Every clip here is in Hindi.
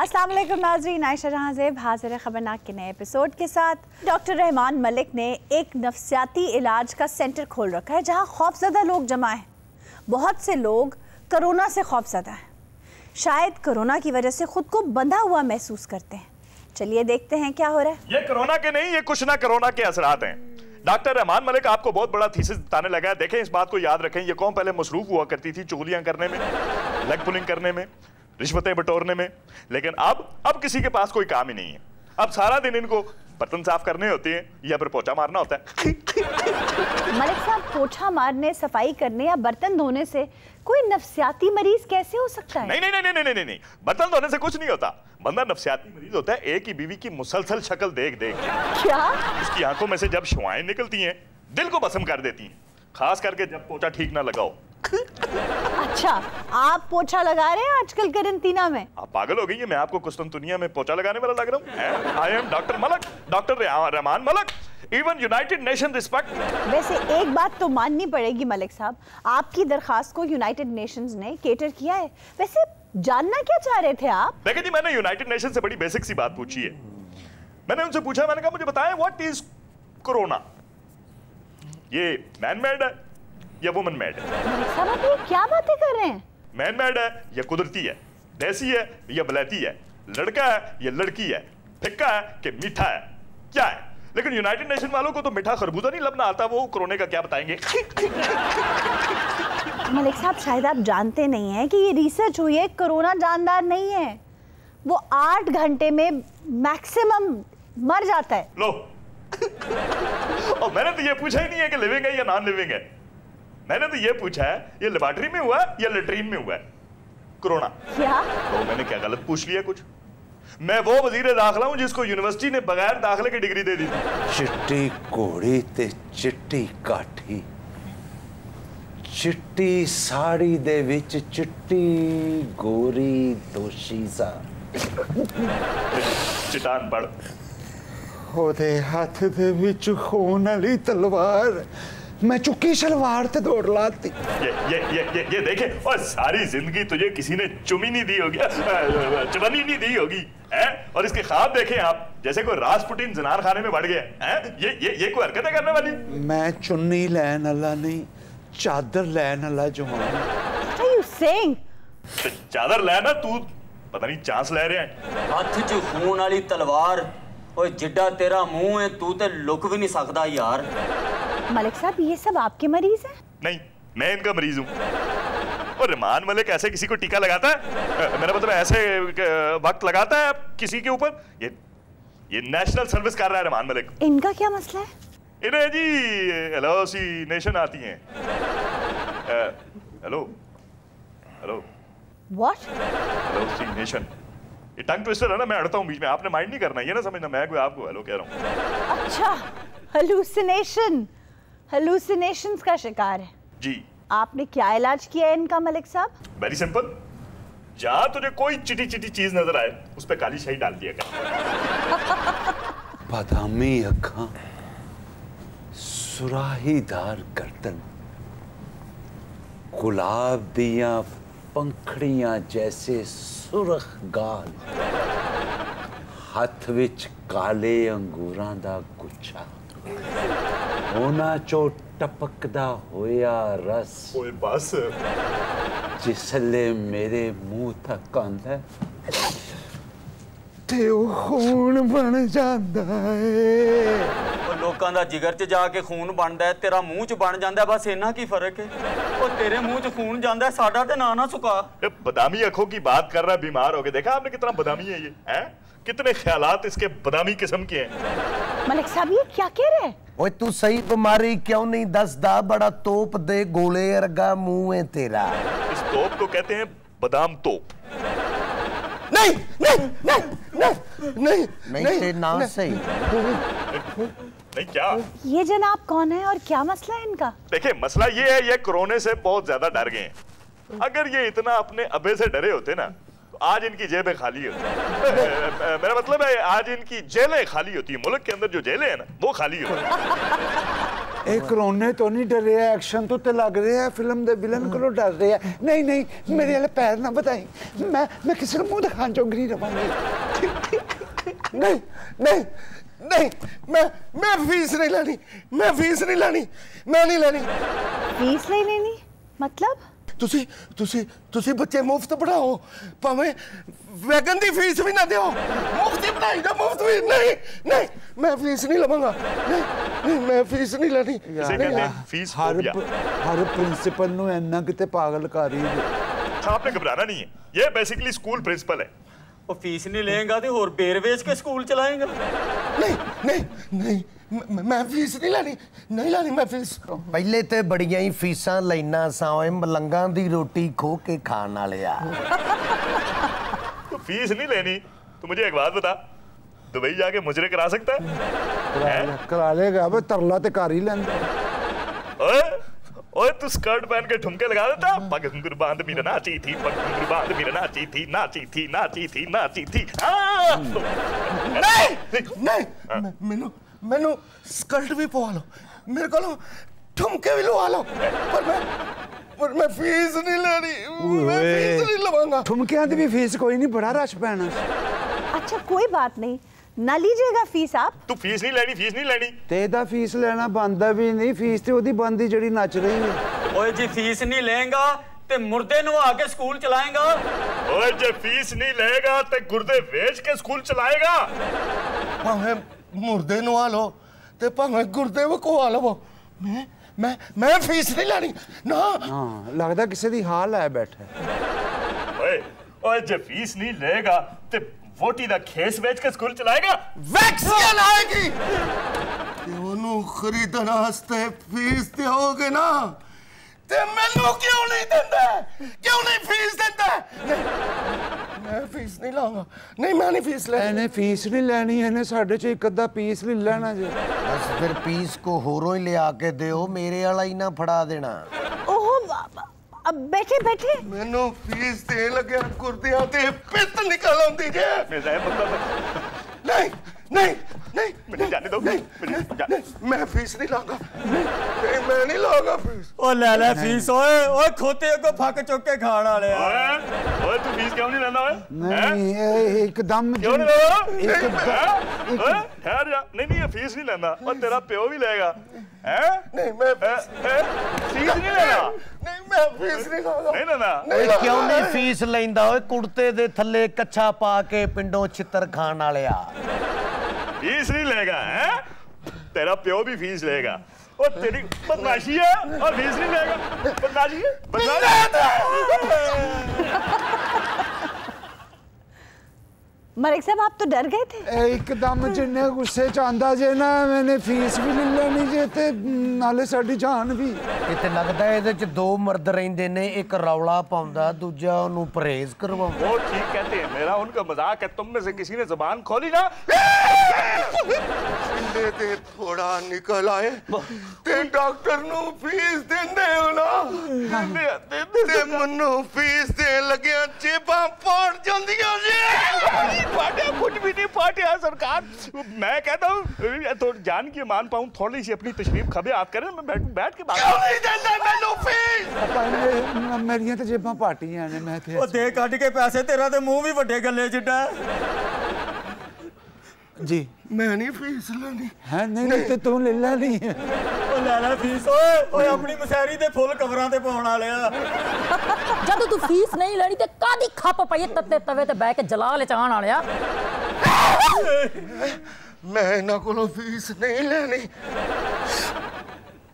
अस्सलाम वालेकुम नाज़रीन, आयशा जहां ज़ेब हाज़िर है खबरनाक के नए एपिसोड के साथ। डॉक्टर रहमान मलिक ने एक नफ्सियाती इलाज का सेंटर खोल रखा है जहां खौफज़दा लोग जमा हैं। बहुत से लोग कोरोना से खौफज़दा हैं, शायद कोरोना की वजह से खुद को बंधा हुआ महसूस करते हैं। चलिए देखते हैं क्या हो रहा है। ये कोरोना के नहीं, ये कुछ ना कोरोना के असरात हैं। डॉक्टर रहमान मलिक आपको बहुत बड़ा थीसिस बताने लगा है। देखें, इस बात को याद रखें, ये कौन पहले मसरूफ हुआ करती थी चुगलियां करने में, लेग पुलिंग करने में, रिश्वतें बटोरने में, लेकिन अब किसी के पास कोई काम ही नहीं है। अब सारा दिन इनको बर्तन साफ करने होते हैं या फिर पोछा मारना होता है। मलिक साहब, पोछा मारने, सफाई करने या बर्तन धोने से कोई नफ्सियाती मरीज कैसे हो सकता है? नहीं नहीं नहीं नहीं नहीं नहीं, बर्तन धोने से कुछ नहीं होता। बंदा नफ्सियाती मरीज होता है एक ही बीवी की मुसलसल शक्ल देख देख। क्या? उसकी आंखों में से जब शुआएं निकलती हैं, दिल को भस्म कर देती हैं, खास करके जब पोछा ठीक ना लगाओ। अच्छा, आप पोछा लगा रहे हैं आजकल करंटीना में? आप पागल हो गई है? मैं आपको कुस्तुनतुनिया में पोछा लगाने वाला लग रहा हूँ? I am doctor Malik, doctor Rahman Malik, even United nation respect. वैसे एक बात तो माननी पड़ेगी मलिक साहब, आपकी दरखास्त को यूनाइटेड नेशंस ने केटर किया है। वैसे जानना क्या चाह रहे थे आप? देखिए जी, मैंने यूनाइटेड नेशन से बड़ी बेसिक सी बात पूछी है। मैंने उनसे पूछा, मैंने कहा मुझे बताएं व्हाट इज कोरोना? ये मैन मेड है या वुमन मेड है? मलिक साहब, आप ये क्या बातें कर रहे हैं? मैन मेड है या कुदरती है? देसी है या बलैती है? लड़का है या लड़की है? फिक्का है कि मीठा है? क्या है? लेकिन यूनाइटेड नेशन वालों को तो मीठा खरबूजा नहीं लबना आता, वो कोरोना का क्या बताएंगे? मलिक साहब, शायद आप जानते नहीं हैं कि ये रिसर्च हुई है, कोरोना जानदार नहीं है। वो 8 घंटे में मैक्सिमम मर जाता है। लो और मैंने तो ये पूछा ही नहीं है कि लिविंग है या नॉन लिविंग है। मैंने तो ये पूछा है ये लेबोरेटरी में हुआ है या लेट्रीन में हुआ है कोरोना। क्या? तो मैंने क्या गलत पूछ लिया कुछ? मैं वो वजीर दाखिला हूं जिसको यूनिवर्सिटी ने बगैर दाखिले की डिग्री दे दी थी। चिट्टी घोड़ी ते चिट्टी काठी, चिट्टी साड़ी दे विच चिट्टी गोरी दोशीजा। चिटान पढ़। ओदे हाथ दे विच खून वाली तलवार, मैं चुकी सलवार ते दौड़ लाती। ये देखे, और सारी जिंदगी तुझे किसी ने चुमी नहीं दी होगी, चुमनी नहीं दी होगी, हैं? और इसके ख्वाब देखें आप, जैसे कोई रासपुटीन ज़नार खाने में बढ़ गया, हैं? ये कोई हरकतें करने वाली? मैं चुन्नी लैन वाला नहीं, चादर लैन वाला जवान। What are you saying? चादर लेना, तू पता नहीं चांस ले रहे हैं। हथ च खून वाली तलवार, ओए जिड्डा तेरा मुंह है, तू ते लुक भी नहीं सकदा यार। मलिक साहब, ये सब आपके मरीज हैं? नहीं, मैं इनका मरीज हूँ। और रहमान मलिक ऐसे किसी को टीका लगाता है? मेरा मतलब ऐसे वक्त लगाता है किसी के ऊपर? ये नेशनल सर्विस कर रहा है रहमान मलिक। इनका क्या मसला है? इन्हें जी हेलोसिनेशन आती हैं। Hello hello What? हेलोसिनेशन। ये टंग ट्विस्टर है ना, मैं अड़ता हूँ बीच में, आपने माइंड नहीं करना, ये ना समझना मैं कोई आपको हेलो कह रहा हूँ। अच्छा, हेलुसिनेशंस का शिकार है जी। आपने क्या इलाज किया है इनका मलिक साहब? वेरी सिंपल, जहां तुझे कोई चिटी चिटी चीज नजर आए उस पर काली शाही डाल दिया कर। बादामी अखां, सुराहीदार गर्दन, गुलाब दियां पंखड़ियां जैसे सुरख गाल, हथ विच काले अंगूरां दा गुच्छा, होना चो टपकदा होया रस, ओए बस जिसले मेरे मुंह तक आंदा ते ओ खून बन जांदा है। ਉਹ ਲੋਕਾਂ ਦਾ ਜਿਗਰ 'ਚ ਜਾ ਕੇ ਖੂਨ ਬਣਦਾ ਹੈ, ਤੇਰਾ ਮੂੰਹ 'ਚ ਬਣ ਜਾਂਦਾ ਹੈ, ਬਸ ਇੰਨਾ ਕੀ ਫਰਕ ਹੈ। ਉਹ ਤੇਰੇ ਮੂੰਹ 'ਚ ਖੂਨ ਜਾਂਦਾ ਹੈ, ਸਾਡਾ ਤੇ ਨਾ ਸੁਕਾ। बदामी आंखों की बात कर रहा है, बीमार हो गए। देखा आपने कितना बदामी है ये, हैं? कितने ख्यालात इसके बदामी किस्म के हैं। मलिक साहब, ये क्या कह रहे हैं? ओए तू सही बीमारी क्यों नहीं दसदा? बड़ा तोप दे गोले वर्गा मुंह है तेरा। इस तोप को कहते हैं बादाम तोप। नहीं नहीं नहीं नहीं नहीं ते ना सही। नहीं क्या? ये जनाब कौन है और क्या मसला है इनका? देखिए, मसला ये है, ये कोरोना से बहुत ज्यादा डर गए हैं। अगर ये इतना अपने अबे से डरे होते ना, तो आज इनकी जेबें खाली होती। मेरा मतलब है आज इनकी जेलें खाली होती है। मुल्क के अंदर जो जेलें हैं ना, वो खाली होती। ਇਹ ਕਰੋਨੇ ਤੋਂ ਨਹੀਂ ਡਰ ਰਿਹਾ, ਐਕਸ਼ਨ ਤੋਂ ਤੇ ਲੱਗ ਰਿਹਾ ਫਿਲਮ ਦੇ ਵਿਲਨ ਕੋਲੋਂ ਡਰ ਰਿਹਾ। ਨਹੀਂ ਨਹੀਂ ਮੇਰੇ ਵਾਲੇ ਪੈਰ ਨਾ ਵਧਾਈ, ਮੈਂ ਕਿਸੇ ਨੂੰ ਮੂੰਹ ਦਿਖਾਉਣ ਜੋਗ ਨਹੀਂ ਰਵਾਂਗੀ। ਨਹੀਂ ਨਹੀਂ ਨਹੀਂ ਮੈਂ ਫੀਸ ਨਹੀਂ ਲੈਣੀ, ਮੈਂ ਫੀਸ ਨਹੀਂ ਲੈਣੀ, ਮੈਂ ਨਹੀਂ ਲੈਣੀ। फीस नहीं लेनी मतलब? ਤੁਸੀਂ ਬੱਚੇ ਮੁਫਤ ਪੜਾਓ, ਭਾਵੇਂ ਵੈਗਨ ਦੀ ਫੀਸ ਵੀ ਨਾ ਦਿਓ, ਮੁਫਤ ਹੀ ਪੜਾਈ ਦਾ, ਮੁਫਤ ਵੀ ਨਹੀਂ ਮੈਂ ਫੀਸ ਨਹੀਂ ਲਵਾਂਗਾ, ਨਹੀਂ ਮੈਂ ਫੀਸ ਨਹੀਂ ਲੈਣੀ। इसे कहते हैं फीस फोबिया। ਹਰ ਪ੍ਰਿੰਸੀਪਲ ਨੂੰ ਇੰਨਾ ਕਿਤੇ ਪਾਗਲ ਕਰ ਰਹੀ ਹੈ। अच्छा आपने घबराना नहीं है, ये बेसिकली स्कूल प्रिंसिपल है। ਉਹ ਫੀਸ ਨਹੀਂ ਲਏਗਾ ਤੇ ਹੋਰ ਬੇਰ ਵੇਚ ਕੇ ਸਕੂਲ ਚਲਾਏਗਾ। ਨਹੀਂ ਮੈਂ ਫੀਸ ਨਹੀਂ ਲੈਣੀ ਮੈਂ ਫੀਸ। ਪਹਿਲੇ ਤੇ ਬੜੀਆਂ ਹੀ ਫੀਸਾਂ ਲੈਣਾ ਸਾਂ ਓਏ ਮਲੰਗਾਂ ਦੀ ਰੋਟੀ ਖੋ ਕੇ ਖਾਣ ਵਾਲਿਆ। तो फीस नहीं लेनी तो मुझे एक बात बता, दुबई जाके मुजरे करा सकता है? ਕਰਾ ਲੇਗਾ ਬਈ, ਤਰਲਾ ਤੇ ਕਰ ਹੀ ਲੈਂਦਾ। ओए ओए तू स्कर्ट पहन के ठुमके लगा देता, पग घुंघरू बांध मेरा नाची थी, पग घुंघरू बांध मेरा नाची थी। ਨਹੀਂ ਮੈਨੂੰ ਸਕਲਟ ਵੀ ਪਵਾ ਲਓ, ਮੇਰੇ ਕੋਲੋਂ ਠੁਮਕੇ ਵੀ ਲਵਾ ਲਓ, ਪਰ ਮੈਂ ਫੀਸ ਨਹੀਂ ਲੈਣੀ, ਮੈਂ ਫੀਸ ਨਹੀਂ ਲਵਾਂਗਾ। ਠੁਮਕਿਆਂ ਦੀ ਵੀ ਫੀਸ ਕੋਈ ਨਹੀਂ, ਬੜਾ ਰਸ਼ ਪੈਣਾ। अच्छा कोई बात नहीं, ना लीजिएगा फीस आप। तू फीस नहीं लेनी। ਤੇ ਇਹਦਾ ਫੀਸ ਲੈਣਾ ਬੰਦਾ ਵੀ ਨਹੀਂ, ਫੀਸ ਤੇ ਉਹਦੀ ਬੰਦੀ ਜਿਹੜੀ ਨੱਚ ਰਹੀ ਹੈ। ਓਏ ਜੀ ਫੀਸ ਨਹੀਂ ਲਏਗਾ ਤੇ ਮੁਰਦੇ ਨਵਾ ਕੇ ਸਕੂਲ ਚਲਾਏਗਾ। ओए जे फीस नहीं लेगा ते गुर्दे बेच के स्कूल चलाएगा। ਭਾਵੇਂ ਮੁਰਦੇ ਨਵਾ ਲਓ ਤੇ ਭਾਵੇਂ ਗੁਰਦੇ ਵਕਵਾ ਲਵੋ, ਮੈਂ ਫੀਸ ਨਹੀਂ ਲੈਣੀ ਨਾ। ਹਾਂ ਲੱਗਦਾ ਕਿਸੇ ਦੀ ਹਾਲ ਹੈ ਬੈਠਾ। ओए जे फीस नहीं लेगा ते वोटी दा खेस बेच के स्कूल चलाएगा। ਵੈਕਸੀਨ ਆਏਗੀ ਤੇ ਉਹਨੂੰ ਖਰੀਦਣ ਵਾਸਤੇ ਫੀਸ ਦਿਓਗੇ ਨਾ, ਤੇ ਮੈਨੂੰ ਕਿਉਂ ਨਹੀਂ ਫੀਸ ਦਿੰਦਾ? ਮੈਂ ਫੀਸ ਨਹੀਂ ਲਾਂਗਾ, ਨਹੀਂ ਮੈਂ ਨਹੀਂ ਫੀਸ ਲੈਣੀ। ਇਹਨੇ ਫੀਸ ਨਹੀਂ ਲੈਣੀ, ਇਹਨੇ ਸਾਡੇ ਚੋਂ ਇੱਕ ਅੱਧਾ ਪੀਸ ਲੈ ਲੈਣਾ ਜੇ। ਬਸ ਫਿਰ ਪੀਸ ਕੋ ਹੋਰੋਂ ਹੀ ਲਿਆ ਕੇ ਦਿਓ, ਮੇਰੇ ਵਾਲਾ ਹੀ ਨਾ ਫੜਾ ਦੇਣਾ। ओहो अब बैठे। ਮੈਨੂੰ ਫੀਸ ਦੇਣ ਲੱਗਿਆ ਗੁਰਦਿਆਂ ਤੇ ਪਿੱਤ ਨਿਕਲ ਆਉਂਦੀ ਜੇ। मेरा मतलब ਨਹੀਂ मुझे जाने दो। ਮੈਂ ਫੀਸ ਨਹੀਂ ਲਾਂਗਾ, ਨਹੀਂ ਮੈਂ ਨਹੀਂ ਲਾਂਗਾ ਫੀਸ। ਓ ਲੈ ਫੀਸ ਓਏ ਖੋਤੇ ਅੱਗੋਂ ਫੱਕ ਚੁੱਕ ਕੇ ਖਾਣ ਵਾਲਿਆ। ओए तू फीस क्यों नहीं लेना? ਨਹੀਂ ਇਹ ਇੱਕਦਮ क्यों नहीं लेना? ठहर जा, नहीं ये फीस नहीं लेना, और तेरा प्यो भी लेगा। ਨਹੀਂ ਮੈਂ फीस नहीं लेना? ਨਹੀਂ ਮੈਂ ਫੀਸ ਨਹੀਂ ਲਾਂਗਾ। नहीं लेना? ਨਹੀਂ ਲਾਂਗਾ। ਕਿਉਂ ਨਹੀਂ ਫੀਸ ਲੈਂਦਾ ਓਏ, ਕੁੜਤੇ ਦੇ ਥੱਲੇ ਕੱਛਾ ਪਾ ਕੇ ਪਿੰਡੋਂ ਛਿੱਤਰ ਖਾਣ ਵਾਲਿਆ। फीस नहीं लेगा है? तेरा प्यो भी फीस लेगा, और तेरी बदमाशी है और फीस नहीं लेगा। बदमाशी मलिक साहब आप तो डर गए थे। ਇਹ ਇੱਕਦਮ ਜਿੰਨੇ ਗੁੱਸੇ ਚ ਆਂਦਾ ਜੇ ਨਾ, ਮੈਨੇ ਫੀਸ ਵੀ ਲੈ ਲੈਣੀ ਜੇ ਤੇ ਨਾਲੇ ਸਾਡੀ ਜਾਨ ਵੀ। ਇੱਥੇ ਲੱਗਦਾ ਇਹਦੇ ਚ ਦੋ ਮਰਦ ਰਹਿੰਦੇ ਨੇ, ਇੱਕ ਰੌਲਾ ਪਾਉਂਦਾ, ਦੂਜਾ ਉਹਨੂੰ ਪਰਹੇਜ਼ ਕਰਵਾਉਂਦਾ। वो ठीक कहते हैं, मेरा उनका मजाक है। तुम में से किसी ने जुबान खोली ना, ਪਿੰਡੇ ਤੇ ਥੋੜਾ ਨਿਕਲ ਆਏ ਤੇ ਡਾਕਟਰ ਨੂੰ ਫੀਸ ਦਿੰਦੇ ਹੋ ਨਾ, ਤੇ ਮੈਨੂੰ ਫੀਸ ਦੇਣ ਲੱਗਿਆ ਜੇਬਾਂ ਪਾੜ ਜਾਂਦੀਆਂ ਜੀ। फाटिया कुछ भी नहीं फाटिया सरकार। मैं कहता हूँ तो जान की मान पाऊँ, थोड़ी सी अपनी तशरीफ खबे आप करें, मैं बैठ के बात। ਕਿਉਂ ਨਹੀਂ ਦਿੰਦੇ ਮੈਨੂੰ ਫੀਸ? ਆਪਾਂ ਮੇਰੀਆਂ ਤੇ ਜੇਬਾਂ ਪਾਟੀਆਂ ਨੇ, ਮੈਂ ਤੇ ਓ ਦੇ ਕੱਢ ਕੇ ਪੈਸੇ, ਤੇਰਾ ਤੇ ਮੂੰਹ ਵੀ ਵੱਡੇ ਗੱਲੇ ਜਿੱਡਾ। ਜੀ ਮੈਂ ਨਹੀਂ ਫੀਸ ਲੈਣੀ। ਹੈ ਨਹੀਂ ਤੇ ਤੂੰ ਲੈ ਲੈਣੀ। ਓ ਲੈ ਫੀਸ ਓਏ ਆਪਣੀ ਮਸੈਰੀ ਦੇ ਫੁੱਲ ਕਵਰਾਂ ਤੇ ਪਾਉਣ ਵਾਲਿਆ। ਜਦੋਂ ਤੂੰ ਫੀਸ ਨਹੀਂ ਲੈਣੀ ਤੇ ਕਾਦੀ ਖੱਪ ਪਈ ਤੱਤੇ ਤਵੇ ਤੇ ਬਹਿ ਕੇ ਜਲਾ ਲਚਾਣ ਵਾਲਿਆ। ਮੈਂ ਇਹਨਾਂ ਕੋਲੋਂ ਫੀਸ ਨਹੀਂ ਲੈਣੀ,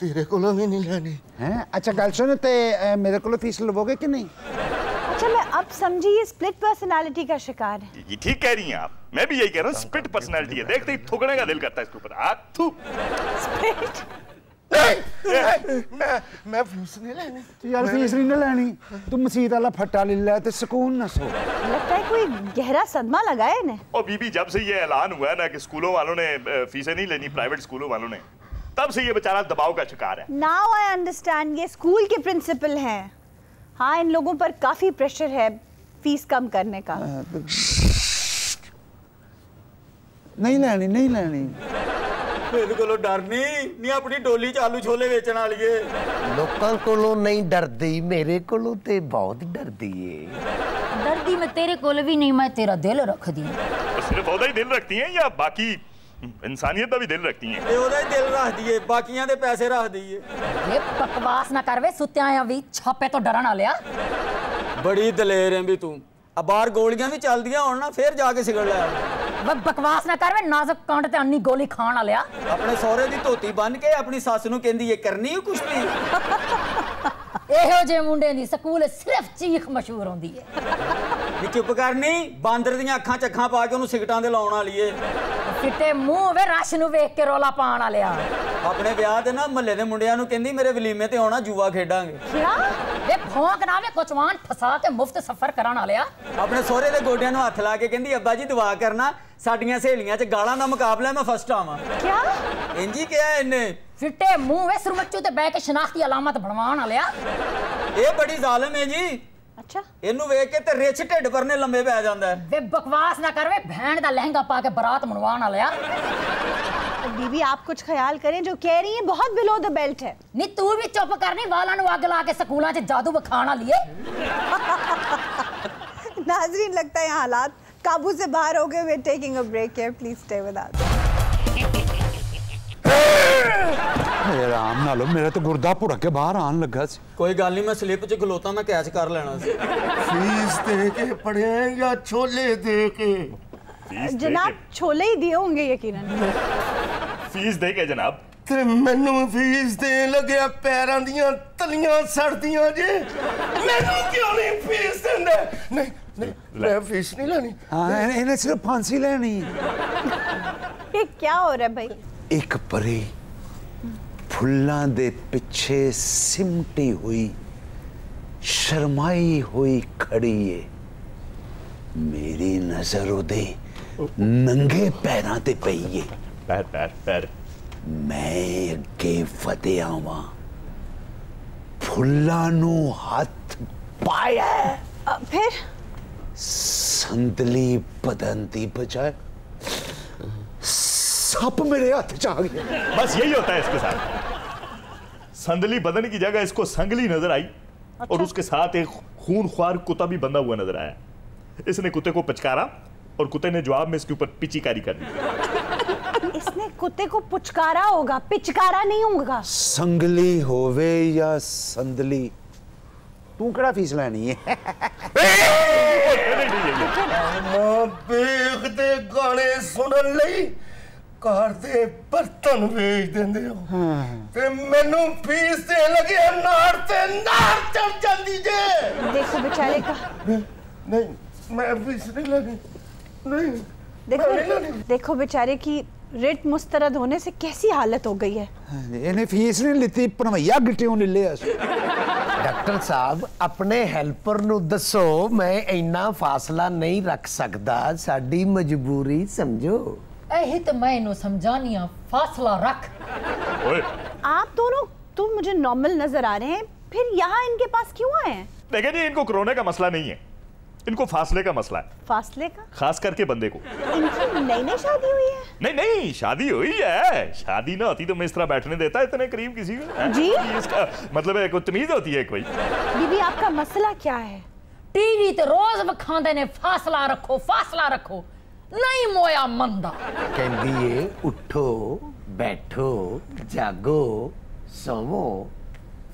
ਤੇਰੇ ਕੋਲੋਂ ਵੀ ਨਹੀਂ ਲੈਣੀ। ਹੈ ਅੱਛਾ ਗੱਲ ਸੁਣ, ਤੇ ਮੇਰੇ ਕੋਲੋਂ ਫੀਸ ਲਵੋਗੇ कि नहीं? अच्छा मैं अब समझी ये स्प्लिट पर्सनालिटी का शिकार है। ये ठीक कह रही हैं आप, मैं भी यही कह रहा हूँ। स्पिट पर्सनैलिटी है, देखते ही थूकने का दिल करता है इसके ऊपर। आग थू। स्प्लिट मैं फीस नहीं लेनी। यार फीस नहीं ना लेनी, तू मसीत वाला फट्टा ले ले ते सुकून ना सो। लगता है कोई गहरा सदमा लगा है इन्हें। और बीबी जब से ये ऐलान हुआ है ना कि स्कूलों वालों ने फीसें नहीं लेनी, प्राइवेट स्कूलों वालों ने, तब से ये बेचारा दबाव का शिकार है। नाउ आई अंडरस्टैंड, ये स्कूल के प्रिंसिपल हैं। हाँ इन लोगों पर काफी प्रेशर है फीस कम करने का। नहीं लेनी ਇਹਦੇ ਕੋਲੋਂ ਡਰ ਨਹੀਂ ਆਪਣੀ ਡੋਲੀ 'ਚ ਆਲੂ ਛੋਲੇ ਵੇਚਣ ਵਾਲੀਏ। ਲੋਕਾਂ ਕੋਲੋਂ ਨਹੀਂ ਡਰਦੀ, ਮੇਰੇ ਕੋਲੋਂ ਤੇ ਬਹੁਤ ਡਰਦੀ ਏ। डरदी मैं तेरे कोल भी नहीं, मैं तेरा दिल रख दी। सिर्फ ਉਹਦਾ ਹੀ ਦਿਲ ਰੱਖती हैं या बाकी इंसानियत ਦਾ ਵੀ ਦਿਲ ਰੱਖती हैं? ਇਹ ਉਹਦਾ ਹੀ ਦਿਲ ਰੱਖ ਦਈਏ, ਬਾਕੀਆਂ ਦੇ ਪੈਸੇ ਰੱਖ ਦਈਏ। ये बकवास ना कर वे, सुत्या आया भी छापे तो डरन वालिया। ਬੜੀ ਦਲੇਰ ਹੈ ਵੀ ਤੂੰ। ਆ ਬਾਹਰ ਗੋਲੀਆਂ ਵੀ ਚੱਲਦੀਆਂ ਹੋਣ ਨਾ, ਫੇਰ ਜਾ ਕੇ ਸਿਗੜ ਲੈ। वे बकवास ना कर वे, नाजुक कांड ते अन्नी गोली खान वालिया। ਆਪਣੇ ਸਹੁਰੇ ਦੀ ਧੋਤੀ ਬੰਨ ਕੇ ਆਪਣੀ ਸੱਸ ਨੂੰ ਕਹਿੰਦੀ ਏ ਕਰਨੀ ਕੁਸ਼ਤੀ। ਇਹੋ ਜਿਹੇ ਮੁੰਡੇ ਦੀ ਸਕੂਲ ਸਿਰਫ ਚੀਖ ਮਸ਼ਹੂਰ ਹੁੰਦੀ ਹੈ। ਵੀ ਚੁੱਪ ਕਰਨੀ, ਬਾਂਦਰ ਦੀਆਂ ਅੱਖਾਂ 'ਚ ਅੱਖਾਂ ਪਾ ਕੇ ਉਹਨੂੰ ਸਿਗਟਾਂ ਦੇ ਲਾਉਣ ਵਾਲੀ ਏ। ਫਿੱਟੇ ਮੂੰਹ ਵੇ ਰਸ਼ ਨੂੰ ਵੇਖ ਕੇ ਰੋਲਾ ਪਾਣ ਵਾਲਿਆ। ਆਪਣੇ ਵਿਆਹ ਤੇ ਨਾ ਮਹੱਲੇ ਦੇ ਮੁੰਡਿਆਂ ਨੂੰ ਕਹਿੰਦੀ ਮੇਰੇ ਵਲੀਮੇ ਤੇ ਆਉਣਾ, ਜੂਆ ਖੇਡਾਂਗੇ। ਕਿਆ ਵੇ ਭੌਂਕ ਨਾ ਵੇ ਕੁਚਵਾਨ ਫਸਾ ਕੇ ਮੁਫਤ ਸਫ਼ਰ ਕਰਾਣ ਵਾਲਿਆ। ਆਪਣੇ ਸਹੁਰੇ ਦੇ ਗੋਡਿਆਂ ਨੂੰ ਹੱਥ ਲਾ ਕੇ ਕਹਿੰਦੀ ਅੱਬਾ ਜੀ ਦੁਆ ਕਰਨਾ, ਸਾਡੀਆਂ ਸਹੇਲੀਆਂ 'ਚ ਗਾਲਾਂ ਦਾ ਮੁਕਾਬਲਾ, ਮੈਂ ਫਸਟ ਆਵਾਂ। ਕਿਆ ਇੰਜੀ ਕਿਹਾ ਇਹਨੇ। ਫਿੱਟੇ ਮੂੰਹ ਵੇ ਸਰਮੱਚੂ ਤੇ ਬਹਿ ਕੇ ਸ਼ਨਾਖਤੀ ਅਲਾਮਤ ਬਣਵਾਉਣ ਵਾਲਿਆ। ਇਹ ਬੜੀ ਜ਼ਾਲਮ ਹੈ ਜੀ। अच्छा ਇਹਨੂੰ ਵੇਖ ਕੇ ਤੇ ਰਿਛ ਢਿੱਡ ਪਰਨੇ ਲੰਮੇ ਪੈ ਜਾਂਦਾ ਹੈ। ਵੇ ਬਕਵਾਸ ਨਾ ਕਰ ਵੇ, ਭੈਣ ਦਾ ਲਹਿੰਗਾ ਪਾ ਕੇ ਬਰਾਤ मनवाण वालिया। बीबी आप कुछ ख्याल करें, जो कह रही हैं बहुत बिलो द बेल्ट है। नी तू भी चुप करनी, वाला नु अग ला के स्कूलों च जादू बखाना लिए। नाजरीन लगता है यहाँ हालात काबू से बाहर हो गए। we're taking a break here, please stay with us। आराम ना लो, मेरा तो गुर्दा भुड़क के बाहर आन लगा सी। ਕੋਈ ਗੱਲ ਨਹੀਂ, ਮੈਂ ਸਲਿੱਪ 'ਚ ਖਲੋਤਾ, ਮੈਂ ਕੈਚ ਕਰ ਲੈਣਾ ਸੀ। फीस दे के पढ़े या छोले दे के? जनाब छोले ही दिए होंगे यकीनन। फीस दे के जनाब। ते मैनू फीस देन लग्या पैरां दियां तलियां सड़दियां जे। मैनू क्यों नहीं फीस देंदा? नहीं नहीं, मैं फीस नहीं लेनी। हाँ, इन्हें सिर्फ फांसी लेनी है। ये क्या हो रहा है भाई? एक परी फुल्लां दे पिछे सिमटी हुई शर्माई हुई खड़ी है। मेरी नजर उदे नंगे पैरां ते पई है। पैर पैर पैर। मैं अगे फते आवां, फुल्लां नू हथ पाया फिर संदली बदन दी बजाय सप मेरे हाथ च आ गया। बस यही होता है इसके साथ। संदली बदन की जगह इसको संगली नजर आई। अच्छा? और उसके साथ एक खूनख्वार कुत्ता भी बंधा हुआ नजर आया। इसने कुत्ते को पचकारा और कुत्ते ने जवाब में इसके ऊपर पिचकारी कर दी। इसने कुत्ते को पुचकारा होगा, पिचकारा नहीं होगा। संगली होवे या संदली, तू केड़ा फीस लेनी है? बेख दे गाने सुनन लई घर दे बर्तन बेच देंदे हो ते मैनू फीस दे लगे नार ते नार चढ़ जांदी जे। देखो बेचारे का, नहीं मैं फीस नहीं लेनी। नहीं देखो देखो बेचारे की रिट मुस्तरद होने से कैसी हालत हो गई है। इन्हें फीस नहीं लेती, पनवैया गिट्टियों ले लिया। डॉक्टर साहब अपने हेल्पर नू दसो, मैं इन्ना फासला नहीं रख सकदा, साडी मजबूरी समझो। यही तो मैं इन्हें समझानी है, फासला रख। ओए, आप दोनों तो मुझे नॉर्मल नजर आ रहे हैं, फिर यहाँ इनके पास क्यों आए हैं? देखिए जी, इनको कोरोना का मसला नहीं है, इनको फासले का मसला है। फासले का? खास करके बंदे को। इनकी नई नई शादी हुई है? नहीं नहीं, शादी हुई है। शादी ना होती तो मैं इस तरह बैठने देता इतने करीब किसी को। जी? इसका मतलब है कोई तमीज होती है कोई। बीबी आपका मसला क्या है? टीवी ते रोज बखांदे ने फासला रखो, फासला रखो। नहीं मोया मंदा कहंदी है उठो बैठो जागो सोवो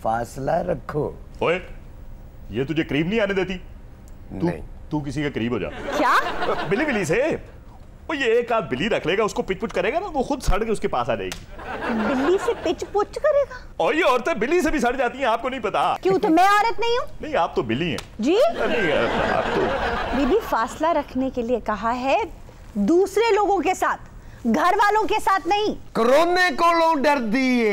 फासला रखो। ओए, ये तुझे करीब नहीं आने देती? नहीं तू किसी के करीब हो जा। क्या? बिली बिली से वो ये एक आध बिल्ली रख लेगा, उसको पिच पुच करेगा ना, वो खुद सड़ के उसके पास आ जाएगी। बिल्ली से पिच पुच करेगा? और ये औरतें बिल्ली से भी सड़ जाती हैं, आपको नहीं पता। क्यों, तो मैं औरत नहीं हूँ? नहीं, आप तो बिल्ली हैं। जी? नहीं, आप तो। बीबी फासला रखने के लिए कहा है दूसरे लोगों के साथ, घर वालों के साथ नहीं। कोरोने कोलों डर दिए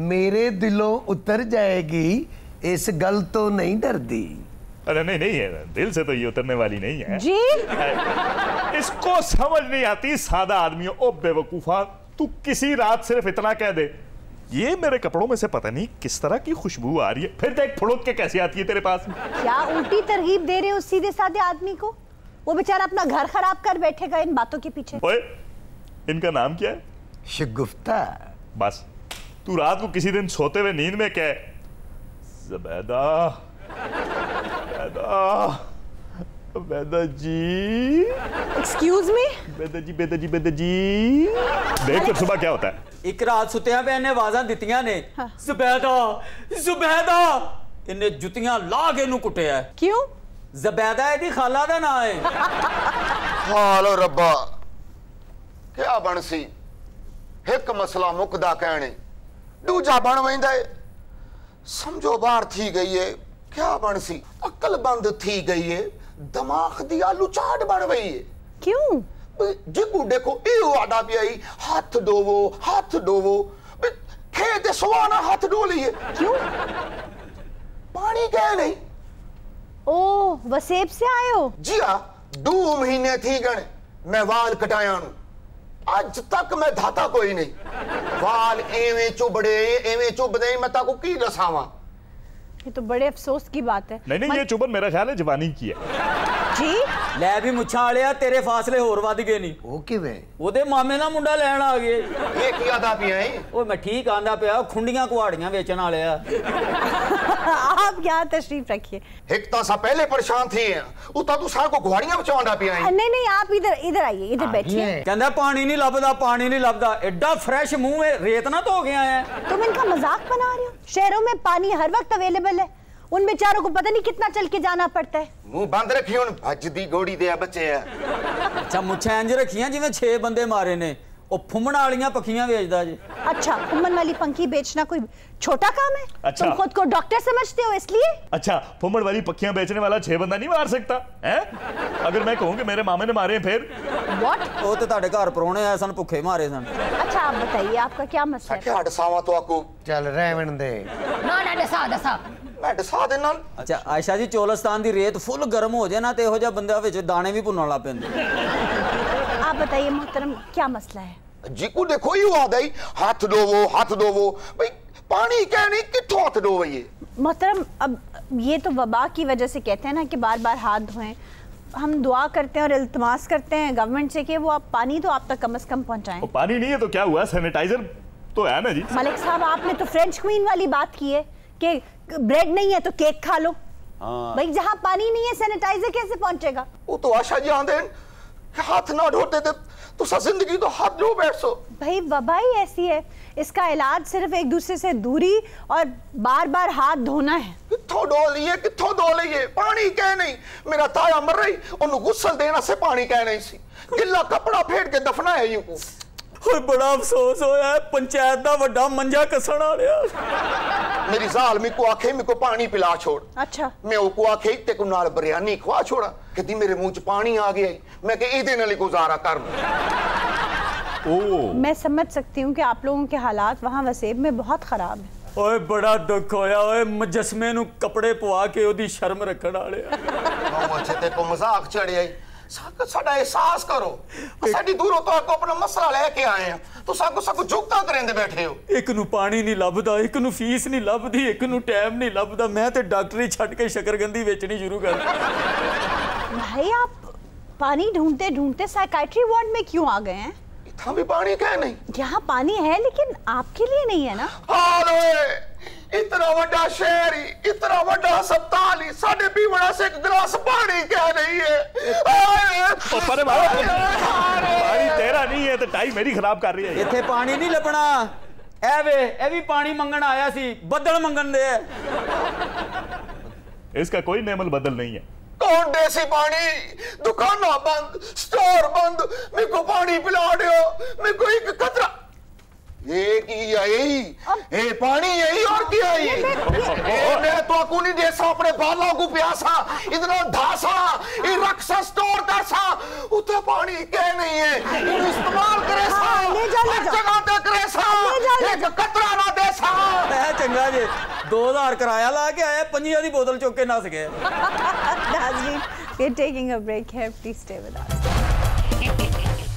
मेरे दिलों उतर जाएगी, इस गल तो नहीं डर दी। अरे नहीं नहीं है, दिल से तो ये उतरने वाली नहीं है जी? इसको समझ नहीं आती सादा आदमियों। ओ बेवकूफा, तू किसी रात सिर्फ इतना कह दे, ये मेरे कपड़ों में से पता नहीं किस तरह की खुशबू आ रही है, फिर देख फुड़क के कैसे आती है तेरे पास। क्या उल्टी तरगीब दे रहे हो सीधे साधे आदमी को? वो बेचारा अपना घर खराब कर बैठेगा इन बातों के पीछे। ओए, इनका नाम क्या है? शगुफ्ता। बस तू रात को किसी दिन सोते हुए नींद में कह, ज़ुबैदा बेदा जी, एक्सक्यूज मी, बेदा जी बेदा जी बेदा जी। देख फिर सुबह क्या होता है। एक रात सुत्तियां पे इन्हें आवाज़ां दित्तियां ने, ज़ुबैदा ज़ुबैदा, इन्हें जुतियां ला के इनू कुटिया है। क्यों? ज़ुबैदा इहदी खाला दा नाम है। हालो रब्बा, क्या बन सी? एक मसला मुकदा कहने, दूजा बन वैंदा है। समझो बाहर थी गई है, क्या बन सी? अकल बंद थी गई है, दिमाग दी आलू चाट बन गई है। क्यों? जिगू देखो इहो आदा भी आई, हाथ धोवो हाथ धोवो, खेत सुहाना हाथ धो लिए। क्यों? पानी क्या नहीं? ओ वसेब से आए हो? जी हाँ, 2 महीने थी गए मैं वाल कटाया नू, आज तक मैं धाता कोई नहीं। वाल एवें चुभदे मैं ताको की दसावा। ये तो बड़े अफसोस की बात है। नहीं ये चुभन मेरा ख्याल है जवानी की है जी। लै भी मुच्छां वालिया, तेरे फासले होर वध गए नहीं। वो किवें? ओदे मामे दा मुंडा लैण आ गए। ये की आदा भी आई? ओ मैं ठीक आंदा पिया, खुंडियां कुहाड़ियां बेचण वाले आ। आप यहाँ तशरीफ रखिए। एक सा पहले परेशान थी, उता तू सार को गुहाड़ियां बचाउंदा पिया आई। नहीं आप इधर आइए, इधर बैठिए। कहंदा पानी नहीं लभदा, पानी नहीं लभदा। एडा फ्रेश मुंह में रेत ना धो के आया। तुम इनका मजाक बना रहे हो? शहरों में पानी हर वक्त अवेलेबल है, उन बेचारों को पता नहीं कितना चल के जाना पड़ता है। मुंह बंद रखी, हुन भजदी घोड़ी दे बच्चे है। अच्छा मुच्छां इंज रखियां जिवें 6 बंदे मारे ने। ओ फुम्मण वालियां पखियां बेचदा जी। अच्छा, फुम्मन वाली पंखी बेचना कोई छोटा काम है? अच्छा। तुम खुद को डॉक्टर समझते हो इसलिए? अच्छा, फुम्मड़ वाली पक्कियां बेचने वाला 6 बंदा नहीं मार सकता है? अगर मैं कहूँ कि मेरे मामे ने मारे फिर? What? ओ ते तुहाडे घर परौणे आए सन, भुखे मारे सन। अच्छा आप बताइए, आपका क्या मसला है? हट सावा तो आको चल रहवन दे। ना दसा मैं दसा देना। अच्छा आयशा जी, चोलस्तान दी रेत फुल गर्म हो जाए ना ते इहो जिहा बंदा विच दाने भी भुन्नण लग पैंदे। आप बताइए मोहतरम, क्या मसला है? जिकू देखो ही आदा ही, हाथ धोवो भाई, पानी क्या नहीं, किथों हाथ धोवो ये? मोहतरम, अब ये तो वबा की वजह से कहते हैं ना कि बार बार हाथ धोएं। हम दुआ करते हैं और इल्तमास करते हैं गवर्नमेंट से कि वो आप पानी तो आप तक कम से कम पहुंचाएं। पानी नहीं है तो क्या हुआ, सैनिटाइजर तो है ना जी। मलिक साहब, आपने तो फ्रेंच क्वीन वाली बात की है कि ब्रेड नहीं है तो केक खा लो। भाई जहाँ पानी नहीं है सैनिटाइजर कैसे पहुंचेगा? वो तो आशा जी आंदे हाथ ना धोते थे तो सा जिंदगी तो हाथ धो बैठो। भाई वबा ही ऐसी है, इसका इलाज सिर्फ एक दूसरे से दूरी और बार बार हाथ धोना है। किथों धो लिए, पानी कह नहीं। मेरा ताया मर रही, उन्हें गुस्सल देना से पानी कह नहीं सी, गिल्ला कपड़ा फेट के दफना है यू। और बड़ा अफसोस होया, पंचायत दा वड्डा मंजा कसण वालिया। मेरी जाल में को आखे मेरे को पानी पिला छोड़। अच्छा। मैं को आखे ते को नाल बिरयानी खवा छोड़ा, कहती मेरे मुंह च पानी आ गया। मैं के इदे नाल गुजारा कर। ओ मैं समझ सकती हूँ कि आप लोगों के हालात वहाँ वसेब में बहुत खराब है। ओए बड़ा दुख होया, ओए मुजस्मे नु कपड़े पवा के ओदी शर्म रखण वाले। अच्छे ते को मजाक चढ़ आई। साडा एहसास करो, साडी दूरों तो आपको अपना मसला लेके आए हैं, तो सबको झुकता करेंदे बैठे हो। एक नु पानी नहीं लभदा, एक नु फीस नहीं लभदी, एक नु टाइम नहीं लभदा। मैं ते डॉक्टरी छੱਡ के शकरगंदी बेचनी शुरू कर। भाई आप पानी ढूंढते ढूंढते साइकाइट्री वार्ड में क्यों आ गए हैं? इतना भी पानी क्या नहीं? यहाँ पानी है लेकिन आपके लिए नहीं है ना। इतना बड़ा शहर ही, इतना बड़ा अस्पताल ही, साढ़े पीवड़ा से एक गिलास पानी क्या नहीं है? पानी तेरा नहीं है तो टाई मेरी खराब कर रही है। इत्थे पानी नहीं लभना। ए भी पानी मंगण आया सी, बदल मंगण दे। इसका कोई नेमल बदल नहीं है। कौन देसी पानी? दुकाना बंद, स्टोर बंद, मेरे को पानी पिला दो, मेरे को एक कतरा। ये की आई? ए पानी यही और क्या आई? मैं तो को नहीं देसा अपने बालों को प्यासा, इतना धासा, ये रक्षा स्टोर कर सा, उतना पानी क्या नहीं है? इन इस्तेमाल करे सा, हर जगह पे करे सा, एक कतरा ना दे सा। मैं चंगा जी 2000 किराया ला के आया, 5 दी बोतल चुक के नस गए। नाज़रीन, we are taking a break here, please stay with us।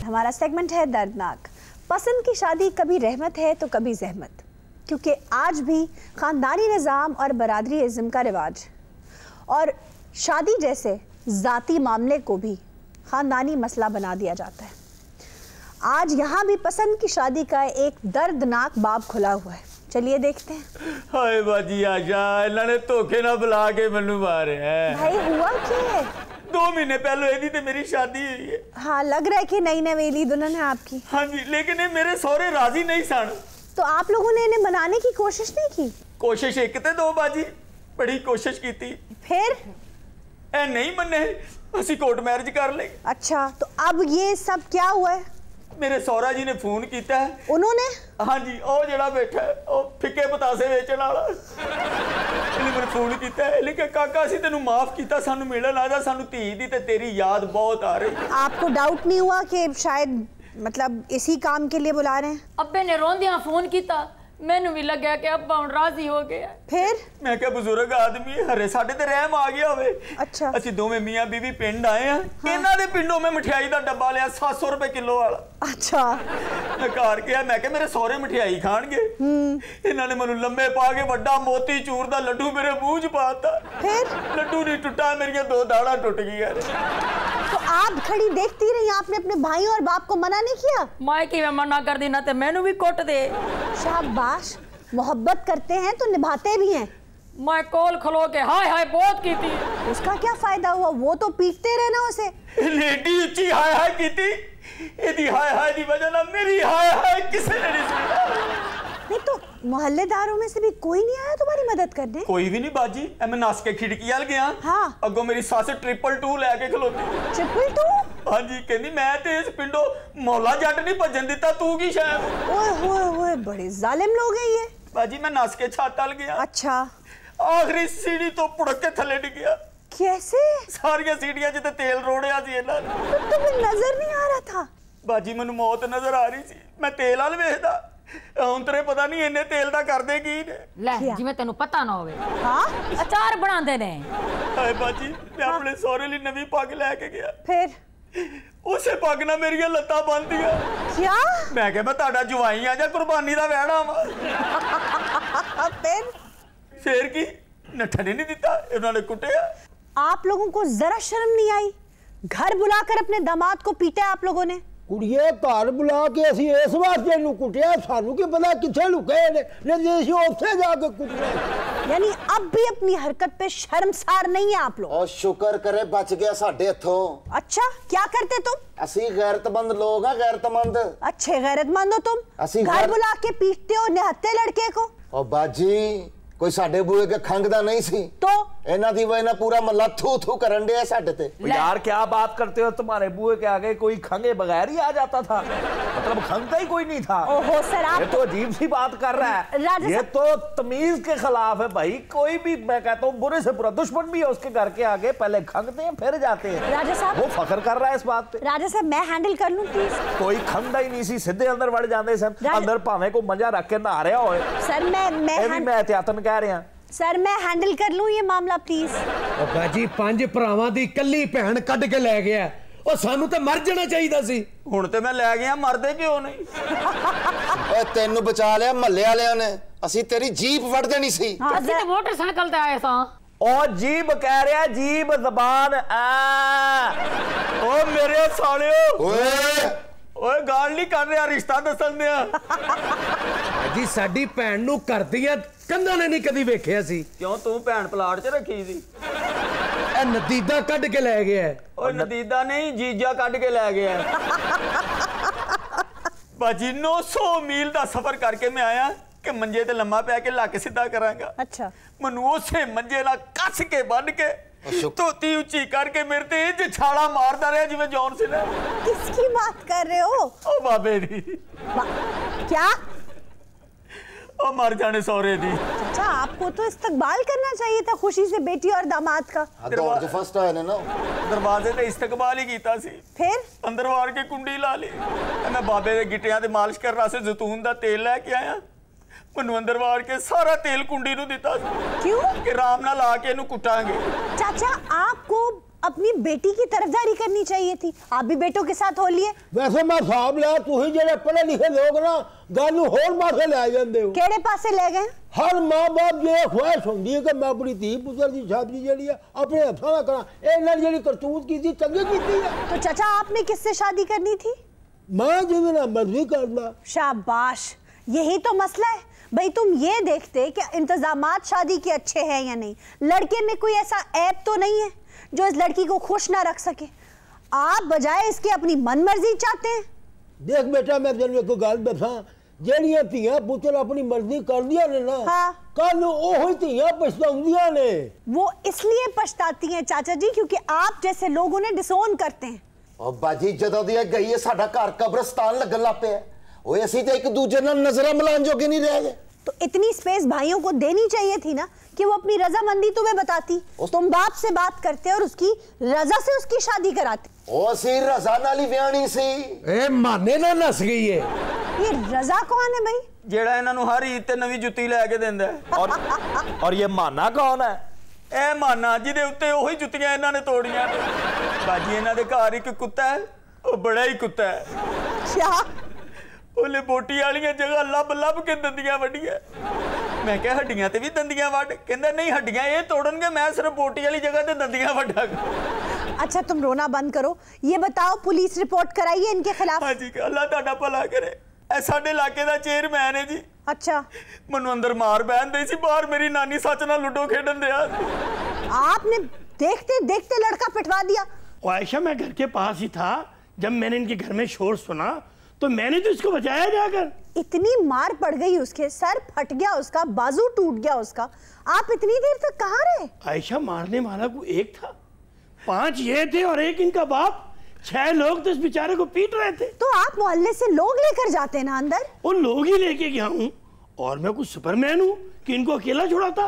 हमारा सेगमेंट है दर्दनाक। पसंद की शादी कभी रहमत है तो कभी जहमत, क्योंकि आज भी ख़ानदानी निज़ाम और बरादरी इज़्म का रिवाज और शादी जैसे ज़ाती मामले को भी ख़ानदानी मसला बना दिया जाता है। आज यहाँ भी पसंद की शादी का एक दर्दनाक बाब खुला हुआ है। चलिए देखते हैं। हाय बाजी आशा, इन्होंने धोखे ना बुला के मैनू मारिया है। भाई हुआ क्या है? 2 महीने पहले एदी ते मेरी शादी हुई है। हाँ, लग रहा है कि नई नवेली दुल्हन है आपकी। हाँ जी, लेकिन ये मेरे सहुरे राजी नहीं सन। तो आप लोगों ने इन्हें मनाने की कोशिश नहीं की? कोशिश एक ते 2 बाजी, बड़ी कोशिश की थी। फिर ए नहीं मने, असी कोर्ट मैरिज कर ले। अच्छा, तो अब ये सब क्या हुआ है? मेरे सौरा जी ने फोन किया है। उन्होंने? हाँ जी, ओ जड़ा बैठा है, ओ फिक्के पतासे बेचने वाला, इन्हें मैंने फोन किया है। लेकिन काका असी तेनू माफ किया, सानू मिलन आ जा, सानू धी दी ते तेरी याद बहुत आ रही। आपको डाउट नहीं हुआ कि शायद मतलब इसी काम के लिए बुला रहे हैं? अब्बे ने रोंदियां फोन किया, मैनू भी लग्या कि अब्बा हुण राजी हो गया। फिर मैं क्या बुजुर्ग आदमी हरे साडे ते रहम आ गया होवे। अच्छा, ਅਸੀਂ ਦੋਵੇਂ ਮੀਆਂ ਬੀਵੀ ਪਿੰਡ ਆਏ ਆ। ਇਹਨਾਂ ਦੇ ਪਿੰਡੋਂ ਮੈਂ ਮਠਿਆਈ ਦਾ ਡੱਬਾ ਲਿਆ 700 ਰੁਪਏ ਕਿਲੋ ਵਾਲਾ। अच्छा, ਮੈਂ ਘਰ ਗਿਆ, ਮੈਂ ਕਿਹਾ ਮੇਰੇ ਸਹੁਰੇ ਮਠਿਆਈ ਖਾਣਗੇ। ਇਹਨਾਂ ਨੇ ਮੈਨੂੰ ਲੰਮੇ ਪਾ ਕੇ ਵੱਡਾ ਮੋਤੀ ਚੂਰ ਦਾ ਲੱਡੂ ਮੇਰੇ ਮੂੰਹ 'ਚ ਪਾਤਾ। फिर ਲੱਡੂ ਨਹੀਂ ਟੁੱਟਾ, ਮੇਰੀਆਂ 2 दाढ़ां टूट गई। तो आप खड़ी देखती रही, आपने अपने भाई और बाप को मना नहीं किया? मैं कि मैं मना कर दी ना ते मैनू भी कुट दे। शाबाश, मोहब्बत करते हैं तो निभाते भी हैं। मैं कोल खलो के हाय हाय बहुत की थी। उसका क्या फायदा हुआ? वो तो पीटते रहे ना उसे। लेडी उच्ची हाय हाय कीती, ਇਹਦੀ हाय हाय दी वजह ना मेरी हाय हाय किसी ने नहीं सुनी। नहीं तो मोहल्लेदारों में से भी कोई नहीं आया तुम्हारी मदद करने? कोई भी नहीं बाजी, मैं नस के खिड़की वाल गया। हाँ। अगों मेरी सस 222 लैके खलोती। 222? हाँ जी, कहनी मैं ते इस पिंडों मौला जट नहीं भजन दिता, तू की शायद। ओए होए होए, बड़े जालिम लोग हैं ये। बाजी मैं नस के छत तल गया। अच्छा, आखिरी सीढ़ी तो पुड़क के थले डिग गया। कैसे? सारिया सीढ़ियां जिते तेल रोड़िया सी इन्हां ने। तो तुम्हें नजर नहीं आ रहा था? बाजी मैनू मौत नजर आ रही सी, मैं तेल वाल वेखदा। हुण तेरे पता नहीं इन्ने तेल दा करदे की ने। ले जिवें तेनू पता ना होवे। हाँ, अचार बनांदे ने। हाय बाजी, मैं अपने सहुरे लई नवी पग लैके गया। फिर उसे पग ना मेरियां लत्तां बंदियां। क्या? मैं क्या मैं तुहाडा जवाई आ जां कुर्बानी दा वैड़ा वा। फिर की नठने नहीं दिता, इन्होंने कुटिया। आप लोगों को जरा शर्म नहीं आई? घर बुलाकर अपने दामाद को पीटा आप लोगों ने। कुड़िए घर बुला के असी इस वास्ते नु कुटिया, सानू की पता किथे लुके ने जे असी उत्थे जाके कुटना। यानी अब भी अपनी हरकत पे शर्मसार नहीं है आप लोग? और शुक्र करे बच गया साडे हथों। अच्छा, क्या करते तुम? असी गैरतमंद लोग हैं, गैरतमंद। अच्छे गैरतमंद हो तुम, घर बुला के पीटते हो निहत्ते लड़के को। और बाजी कोई साडे बूए के खंगदा नहीं सी, तो इन्हां दी वजह नाल पूरा महल्ला थू थू करन दे साडे ते। यार क्या बात करते हो, तुम्हारे बुए के आगे कोई खंगे बगैर ही आ जाता था, मतलब खंगता ही कोई नहीं था। ओहो सर, आप ये तो अजीब सी बात कर रहा है, ये तो तमीज के खिलाफ है भाई। कोई भी, मैं कहता हूँ बुरे से बुरा दुश्मन भी है उसके घर के आगे पहले खंगते हैं फिर जाते हैं। राजा साहब, वो फख्र कर रहा है इस बात पे। राजा साहब मैं हैंडल कर लूं प्लीज? कोई खंगदा ही नहीं सी, सीधे अंदर वड़ जाते सन। अंदर भावे को मंजा रख के नहा रहा होए। सर मैं एहतियातन कह रहा। सर मैं हैंडल कर लूं ये मामला प्लीज? बाजी 5 भरावां दी कल्ली भैन कढ के ले गया, और सानू ते मर जाना चाहिदा सी। हुण ते मैं ले गया, मरदे क्यों नहीं? ओए तेनू बचा लिया महल्ले वालियां ने, असी तेरी जीप वड़ देनी सी। ਅਸੀਂ ਤੇ ਮੋਟਰਸਾਈਕਲ ਤੇ ਆਏ ਸਾਂ। और जीब कह रहा, जीब जबान ओ मेरे सालियो। ओए ओए गाल नहीं कर रहा, रिश्ता दसन दिया। जी साडी भैन नू घर दियां कंधां ने नहीं कदी वेखिया सी। क्यों तू भैन प्लाट च रखी सी? ए नदीदा कढ के ले गया। ओए नदीदा नहीं, जीजा कट के ले गया। बाजी 900 मील का सफर करके मैं आया कि मंजे ते लम्मा पै के लक सीधा करांगा। अच्छा, मनु उसे मंजे नाल कस के बन के धोती उच्ची करके मेरे ते इंज छाला मारदा रहा जिवें जॉन सीना। किसकी बात कर रहे हो? ओ बाबे दी। क्या? ओ मर जाने सौरे दी। अच्छा, आपको तो इस्तकबाल करना चाहिए था खुशी से बेटी और दामाद का। दौड़ च फर्स्ट आए ने ना। दरवाजे ते इस्तकबाल ही कीता सी, फिर अंदर वार के कुंडी ला ली। मैं बाबे दे गिट्टियां ते मालिश करने वास्ते जैतून दा तेल लेके आया। मनु अंदर वार के सारा तेल कुंडी नू दिता। क्यों? कि राम ना ला के इनू कुटांगे। चाचा आपको अपनी बेटी की तरफदारी करनी चाहिए थी, आप भी बेटों के साथ हो लिए। वैसे मैं साहब लिया तुही जेडे पढ़े लिखे लोग ना गल नू होर पासे ले जांदे हो। केड़े पासे ले गए? हर मां बाप ये ख्वाहिश होंदी है कि मैं अपनी धी पुत्र की शादी जेड़ी है अपने हथों नाल करा। इन्हां जेड़ी करतूत कीती चंगी कीती है। तो चाचा आपने किससे शादी करनी थी? मैं जितना मर्जी करना। शाबाश, यही तो मसला है भाई। तुम ये देखते कि इंतजामात शादी के अच्छे हैं या नहीं, लड़के में कोई ऐसा ऐप तो नहीं है जो इस लड़की को खुश ना रख सके। आप बजाय इसके अपनी मनमर्जी चाहते हैं। देख बेटा, मैं तेरे को गल दसा, ਜਿਹੜੀਆਂ ਧੀਆਂ ਪੁੱਤਰ अपनी मर्जी करदियां ने ना, हाँ। कल ओही ਧੀਆਂ पछताउंदियां ने। वो इसलिए पछताती हैं चाचा जी क्योंकि आप जैसे लोग उन्हें डिसोन करते हैं। और बाजी जदों दी गई है साडा घर कब्रिस्तान लगन लग पिया। ओए असीं ते एक दूजे नाल नजरां मिलान जोगे नहीं रह गए। तो इतनी स्पेस भाइयों को देनी चाहिए थी ना कि वो अपनी रजामंदी तुम्हें बताती। तुम बाप से बात करते और उसकी रजा से उसकी शादी कराते। ओ असीं रजा नाल ही विआहनी सी। ए माने ना नस गई है। ये रजा कौन है भाई? ਜਿਹੜਾ ਇਹਨਾਂ ਨੂੰ ਹਰ ਈਦ ਤੇ ਨਵੀਂ ਜੁੱਤੀ ਲੈ ਕੇ ਦਿੰਦਾ ਹੈ। और ये माना कौन है? ਇਹ ਮਾਨਾ ਜਿਹਦੇ ਉੱਤੇ ਉਹੀ ਜੁੱਤੀਆਂ ਇਹਨਾਂ ਨੇ ਤੋੜੀਆਂ ਨੇ। ਬਾਜੀ ਇਹਨਾਂ ਦੇ ਘਰ ਇੱਕ ਕੁੱਤਾ ਹੈ, ਉਹ ਬੜਾ ਹੀ ਕੁੱਤਾ ਹੈ। क्या? ਉਹਲੇ ਬੋਟੀ ਵਾਲੀਆਂ ਜਗ੍ਹਾ ਲੱਭ ਲੱਭ ਕੇ ਦੰਦੀਆਂ ਵੱਡੀਆਂ। ਮੈਂ ਕਿਹਾ ਹੱਡੀਆਂ ਤੇ ਵੀ ਦੰਦੀਆਂ ਵੱਢ, ਕਹਿੰਦਾ ਨਹੀਂ ਹੱਡੀਆਂ ਇਹ ਤੋੜਨਗੇ, ਮੈਂ ਸਿਰਫ ਬੋਟੀ ਵਾਲੀ ਜਗ੍ਹਾ ਤੇ दंदियां ਵੱਢਾਂਗਾ। अच्छा तुम रोना बंद करो, ये बताओ पुलिस रिपोर्ट कराई है इनके खिलाफ? हाँ जी, अल्लाह तुहाडा भला करे। ਇਹ ਸਾਡੇ ਇਲਾਕੇ ਦਾ ਚੇਅਰਮੈਨ ਹੈ ਜੀ। अच्छा, ਮੈਨੂੰ ਅੰਦਰ ਮਾਰ ਬੈਠਦੇ ਸੀ, ਬਾਹਰ ਮੇਰੀ ਨਾਨੀ ਸੱਚ ਨਾਲ ਲੁੱਡੋ ਖੇਡਣ ਦਿਆ। आपने देखते देखते लड़का पिटवा दिया। आयशा, मैं घर के पास ही था जब मैंने इनके घर में शोर सुना तो मैंने तो इसको बचाया जाकर। इतनी मार पड़ गई उसके, सर फट गया उसका, बाजू टूट गया उसका। आप इतनी देर तक कहाँ रहे? आयशा, मारने वाला को एक था, 5 ये थे और एक इनका बाप, 6 लोग तो इस बेचारे को पीट रहे थे। तो आप मोहल्ले से लोग लेकर जाते हैं ना अंदर? उन लोग ही लेके गया हूँ, और मैं कुछ सुपरमैन हूँ कि इनको अकेला छोड़ा था।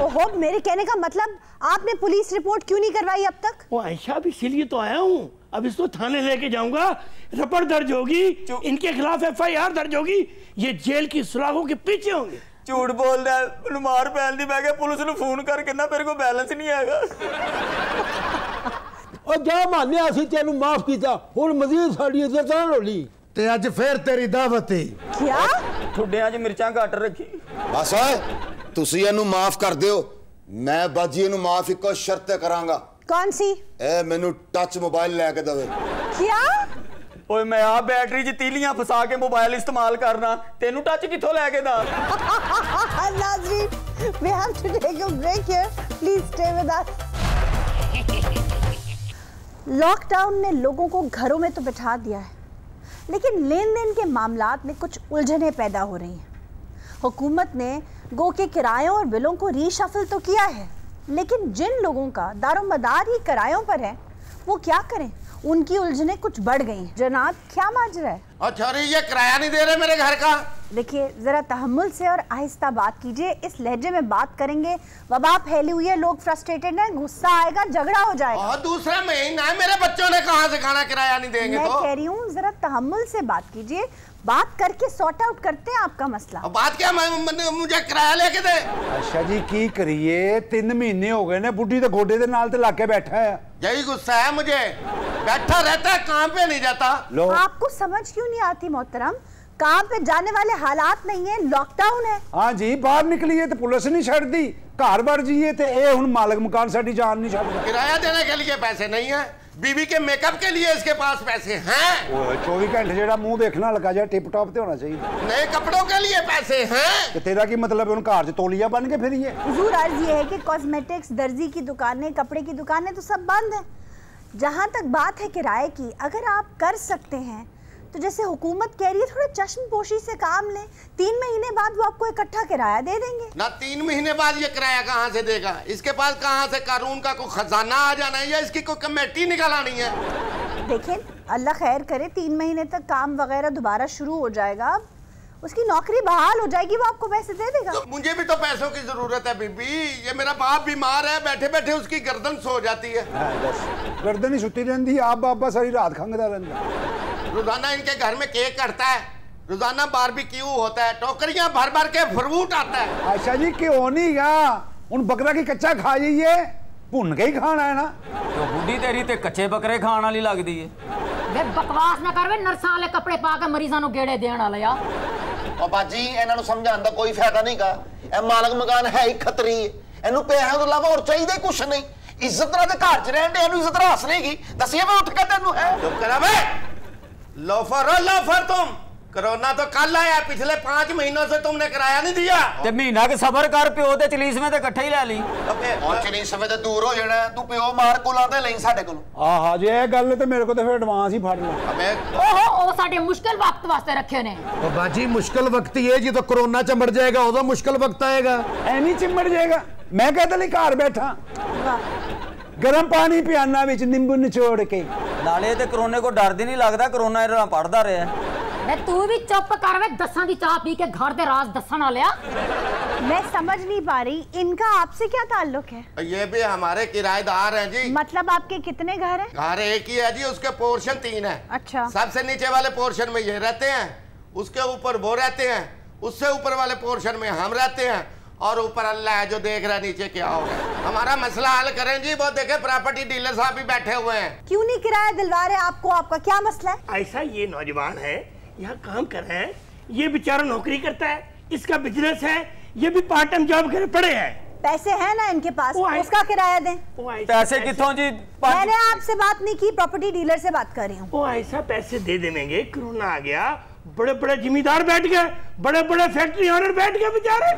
ओहो, मेरे कहने का मतलब आपने पुलिस रिपोर्ट क्यों नहीं करवाई अब तक? वो आयशा, अब इसीलिए तो आया हूँ। अब इसको थाने लेके जाऊंगा, रपट दर्ज होगी, इनके खिलाफ FIR दर्ज होगी, ये जेल की सुराखों के पीछे होंगे। ਝੂਠ ਬੋਲਦਾ, ਮੈਨੂੰ ਮਾਰ ਪੈਣ ਦੀ। ਮੈਂ ਕਿਹਾ ਪੁਲਿਸ ਨੂੰ ਫੋਨ ਕਰ, ਕਹਿੰਦਾ ਮੇਰੇ ਕੋਲ ਬੈਲੈਂਸ ਨਹੀਂ ਹੈਗਾ। ਉਹ ਜਾ ਮਾਨਿਆ, ਅਸੀਂ ਤੈਨੂੰ ਮਾਫ ਕੀਤਾ, ਹੁਣ ਮਜ਼ੀਦ ਸਾਡੀ ਇੱਜ਼ਤ ਨਾ ਰੋਲੀ। ਤੇ ਅੱਜ ਫੇਰ ਤੇਰੀ ਦਾਵਤ ਈ। क्या? ਠੁੱਡਿਆਂ 'ਚ ਮਿਰਚਾਂ ਘੱਟ ਰੱਖੀ। ਬਸ ਓਏ ਤੁਸੀਂ ਇਹਨੂੰ ਮਾਫ ਕਰ ਦਿਓ। ਮੈਂ ਬਾਜੀ ਇਹਨੂੰ ਮਾਫ ਇੱਕੋ ਸ਼ਰਤ ਤੇ ਕਰਾਂਗਾ। कौन सी? ਇਹ ਮੈਨੂੰ ਟੱਚ ਮੋਬਾਈਲ ਲੈ ਕੇ ਦੇਵੇ। क्या? ਓਏ ਮੈਂ ਆ ਬੈਟਰੀ 'ਚ ਤੀਲੀਆਂ ਫਸਾ ਕੇ ਮੋਬਾਈਲ ਇਸਤੇਮਾਲ ਕਰਨਾ, ਤੈਨੂੰ ਟੱਚ ਕਿੱਥੋਂ ਲੈ ਕੇ ਦਾਂ? नाज़रीन, we have to take a break here. Please stay with us. Lockdown ने लोगों को घरों में तो बिठा दिया है, लेकिन लेन देन के मामलात में कुछ उलझनें पैदा हो रही हैं। हुकूमत ने गो के किरायों और बिलों को रीशफल तो किया है, लेकिन जिन लोगों का दारोमदार ही किरायों पर है वो क्या करें? उनकी उलझनें कुछ बढ़ गई। जनाब, क्या माजरा है? अच्छा, ये किराया नहीं दे रहे मेरे घर का। देखिए, जरा तहम्मुल से और आहिस्ता बात कीजिए। इस लहजे में बात करेंगे, वबा फैली हुई है, लोग फ्रस्ट्रेटेड हैं, गुस्सा आएगा, झगड़ा हो जाएगा। और दूसरा महीना है, मेरे बच्चों ने कहाँ से खाना, किराया नहीं देंगे मैं तो। कह रही हूँ जरा तहम्मुल से बात कीजिए, बात करके सॉर्ट आउट करते हैं आपका मसला। अब बात क्या, मुझे किराया लेके दे। ਅੱਛਾ ਜੀ, ਕੀ ਕਰੀਏ? 3 ਮਹੀਨੇ ਹੋ ਗਏ ਨੇ, ਬੁੱਢੀ ਤੇ ਗੋਡੇ ਦੇ ਨਾਲ ਤੇ ਲਾ ਕੇ ਬੈਠਾ ਹੈ। यही गुस्सा है मुझे, बैठा रहता है, काम पे नहीं जाता। लो, आपको समझ क्यों नहीं आती मोहतरम? काम पे जाने वाले हालात नहीं है, लॉकडाउन है। हाँ जी, बाहर निकलिए तो पुलिस नहीं छड़ती, घर बार जाइए तो ये हुन मालिक मकान साडी जान नहीं छड़ता। किराया देने के लिए पैसे नहीं है, बीवी के मेकअप के लिए इसके पास पैसे हैं। 24 घंटे जेड़ा मुंह देखना लगा जाए टिप टॉप ते होना चाहिए। नए कपड़ों के लिए पैसे हैं। तो तेरा की मतलब है, उन घर च तौलिया बन के फिरिए? हुजूर, अर्ज ये है कि कॉस्मेटिक्स, दर्जी की दुकानें, कपड़े की दुकानें तो सब बंद हैं। जहाँ तक बात है किराए की, अगर आप कर सकते हैं तो जैसे हुकूमत कह रही है, थोड़ा चश्मपोशी से काम लें। 3 महीने बाद वो आपको इकट्ठा किराया दे देंगे। ना 3 महीने बाद ये किराया कहाँ से देगा? इसके पास कहाँ से कानून का कोई खजाना आ जाना है या इसकी कोई कमेटी निकल आनी है? देखिए, अल्लाह खैर करे, 3 महीने तक काम वगैरह दोबारा शुरू हो जाएगा, उसकी नौकरी बहाल हो जाएगी, वो आपको पैसे दे देगा। तो मुझे भी तो पैसों की जरूरत है बीबी। ये मेरा बाप बीमार है, बैठे बैठे उसकी गर्दन सो जाती है। गर्दन ही सुती रहती, आप बाबा सारी रात खंगदा रहता। रोजाना इनके घर में केक कटता है, रोजाना बारबेक्यू होता है, टोकरियां भर भर के फ्रूट आता है। अच्छा जी, क्यों नहीं गा? उन बकरा की कच्चा खा जाइए, भुन के ही खाना है ना। तो बुढ़ी तेरी ते कच्चे बकरे खाण वाली लगदी है। वे बकवास ना कर, वे नर्सां वाले कपड़े पा के मरीजां नूं गेड़े देण वाले आ। और बाजी इन्हां नूं समझाउण दा कोई फायदा नहीं गा। ए मालक मकान है ही खतरी, इहनूं पैसे तो इलावा और चाहिए कुछ नहीं। इज्जत नाल ते घर च रहण दे, इहनूं इज्जत हास नहीं की। दसिए मैं उठ के तेनूं है चुप करा बे। लोफर तुम। कोरोना तो कल आया, पिछले 5 महीनों से तुमने किराया नहीं दिया। ते महीना के सबर कर, प्यो ते चलीस में ते इकट्ठे ही ले ली। और चलीस में ते दूर हो जाना, तू प्यो मार कोला ते नहीं साडे कोल। आहा जे ये गल ते मेरे को तो फिर एडवांस ही फड़ लो। अबे ओहो, ओ साडे मुश्किल वक्त वास्ते रखे ने। ओ बाजी मुश्किल वक्त ही है जी, तो कोरोना चिमड़ जाएगा ओदा मुश्किल वक्त आएगा। ऐ नहीं चिमड़ जाएगा, मैं कहता नहीं घर बैठा गरम पानी पियाना विच नींबू निचोड़ के। नाले ते कोरोना को डर दी नहीं लगदा, कोरोना इधर पढ़दा रहा। मैं तू भी चुप कर वे, दसां दी चाह पी के घर दे राज दसन आ लिया। मैं समझ नहीं पा रही, इनका आपसे क्या ताल्लुक है? ये भी हमारे किराएदार हैं जी। मतलब आपके कितने घर हैं? घर एक ही है जी, उसके पोर्शन 3 है। अच्छा। सबसे नीचे वाले पोर्शन में ये रहते हैं, उसके ऊपर वो रहते हैं, उससे ऊपर वाले पोर्शन में हम रहते हैं, और ऊपर अल्लाह है जो देख रहा है नीचे क्या हो गया। हमारा मसला हल करें जी। वो देखे प्रॉपर्टी डीलर साहब भी बैठे हुए हैं। क्यों नहीं किराया दिलवा रहे आपको? आपका क्या मसला है? ऐसा ये नौजवान है, यहाँ काम कर रहे हैं, ये बेचारा नौकरी करता है, इसका बिजनेस है, ये भी पार्ट टाइम जॉब करे पड़े हैं। पैसे हैं ना इनके पास, उसका किराया दें। पैसे कितों जी? मैंने आपसे बात नहीं की, प्रॉपर्टी डीलर से बात कर रही हूँ। वो ऐसा पैसे दे देंगे, कोरोना आ गया, बड़े बड़े जिम्मेदार बैठ गए, बड़े बड़े फैक्ट्री ओनर बैठ गए बेचारे।